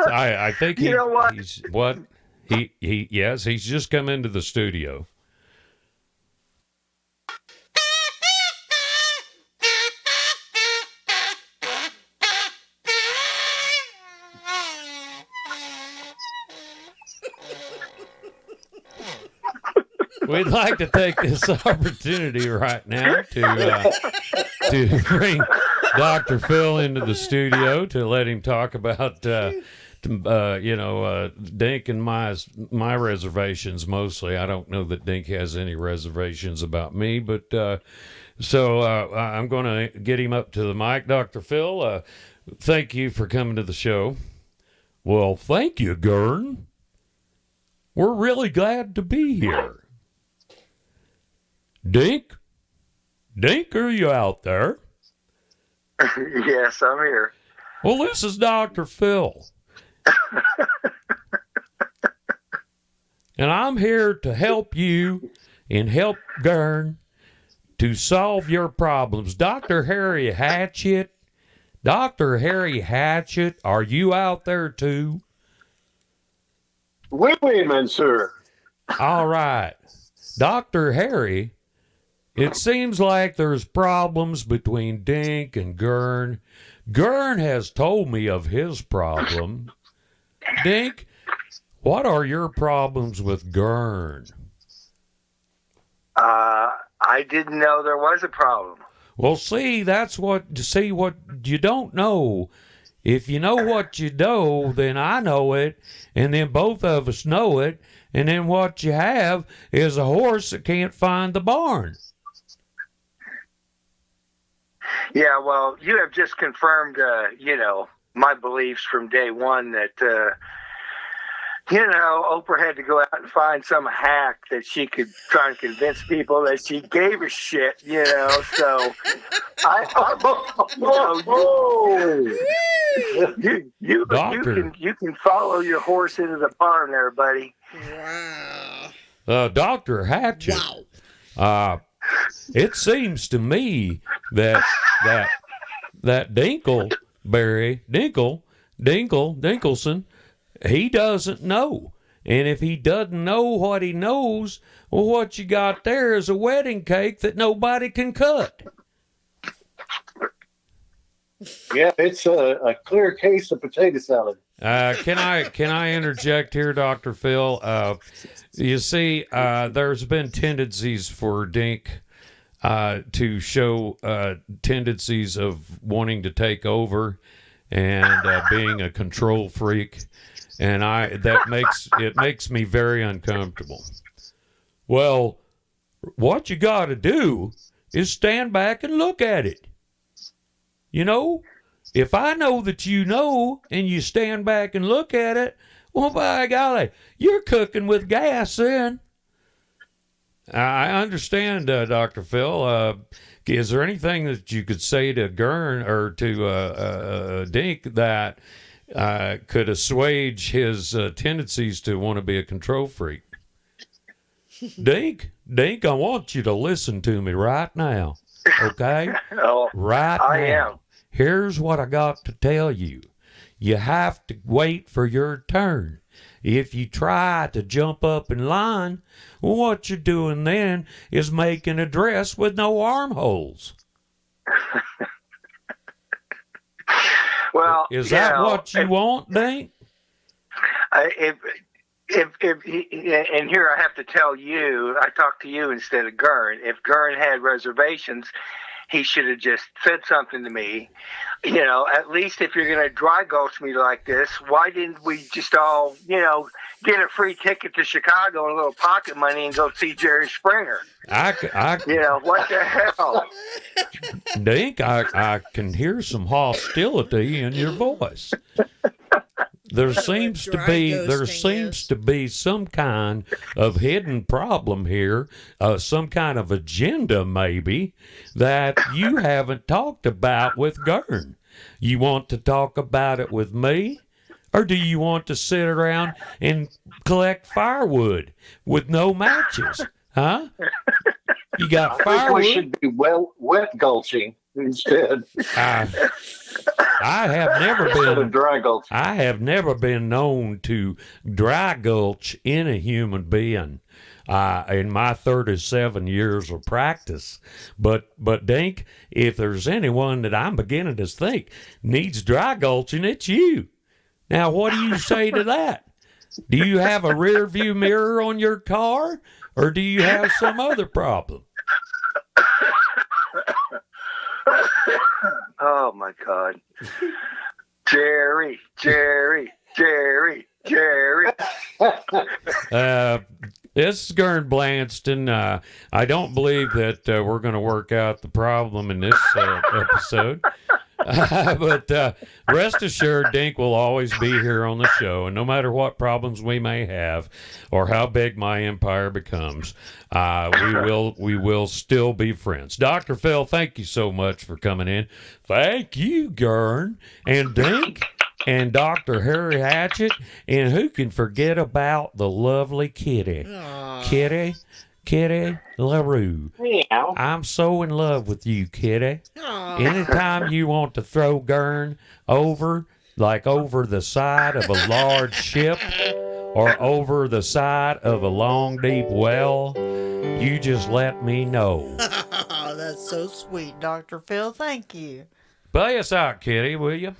I think You know what? he's what yes, he's just come into the studio. We'd like to take this opportunity right now to bring Dr. Phil into the studio to let him talk about Dink and my reservations mostly. I don't know that Dink has any reservations about me, but so I'm going to get him up to the mic. Dr. Phil, thank you for coming to the show. Well, thank you, Ghurn. We're really glad to be here. Dink, are you out there? Yes, I'm here. Well, this is Dr. Phil. And I'm here to help you and help Ghurn to solve your problems. Dr. Harry Hatchet, are you out there too? Oui, monsieur. All right. Dr. Harry, it seems like there's problems between Dink and Ghurn. Ghurn has told me of his problem. Dink, what are your problems with Ghurn? I didn't know there was a problem. Well, see what you don't know. If you know what you know, then I know it, and then both of us know it, and then what you have is a horse that can't find the barn. Yeah, well, you have just confirmed, my beliefs from day one that, Oprah had to go out and find some hack that she could try and convince people that she gave a shit, so you can follow your horse into the barn there, buddy. Wow. Dr. Hatchet. Wow. It seems to me that Dinkelson, he doesn't know. And if he doesn't know what he knows, well, what you got there is a wedding cake that nobody can cut. Yeah, it's a clear case of potato salad. Can I interject here, Dr. Phil? You see, there's been tendencies for Dink to show tendencies of wanting to take over and being a control freak, and it makes me very uncomfortable. Well, what you got to do is stand back and look at it. If I know that you know and you stand back and look at it, well, by golly, you're cooking with gas then. I understand, Dr. Phil. Is there anything that you could say to Ghurn or to Dink that could assuage his tendencies to want to be a control freak? Dink, I want you to listen to me right now, okay? Right now. I am. Here's what I got to tell you. You have to wait for your turn. If you try to jump up in line, what you're doing then is making a dress with no armholes. Well, is that what you want, Dink? If and here I have to tell you, I talked to you instead of Ghurn. If Ghurn had reservations, he should have just said something to me. At least if you're going to dry gulch me like this, why didn't we just all, get a free ticket to Chicago and a little pocket money and go see Jerry Springer? What the hell? Dink, I can hear some hostility in your voice. There seems to be some kind of hidden problem here, some kind of agenda maybe that you haven't talked about with Ghurn. You want to talk about it with me, or do you want to sit around and collect firewood with no matches? Huh? You got firewood? I think we should be wet gulching instead. I have never Instead been of dry gulch. I have never been known to dry gulch in a human being in my 37 years of practice. But Dink, if there's anyone that I'm beginning to think needs dry gulching, it's you. Now, what do you say to that? Do you have a rear view mirror on your car, or do you have some other problem? Oh my God. Jerry. This is Ghurn Blandston. I don't believe that we're going to work out the problem in this episode. But rest assured, Dink will always be here on the show, and no matter what problems we may have or how big my empire becomes, we will still be friends. Dr. Pfil, thank you so much for coming in. Thank you, Ghurn, and Dink, and Dr. Harry Hatchett, and who can forget about the lovely Kitty? Kitty LaRue. Meow. I'm so in love with you, Kitty. Aw. Anytime you want to throw Ghurn over, like over the side of a large ship or over the side of a long, deep well, you just let me know. Oh, that's so sweet, Dr. Phil. Thank you. Play us out, Kitty, will you?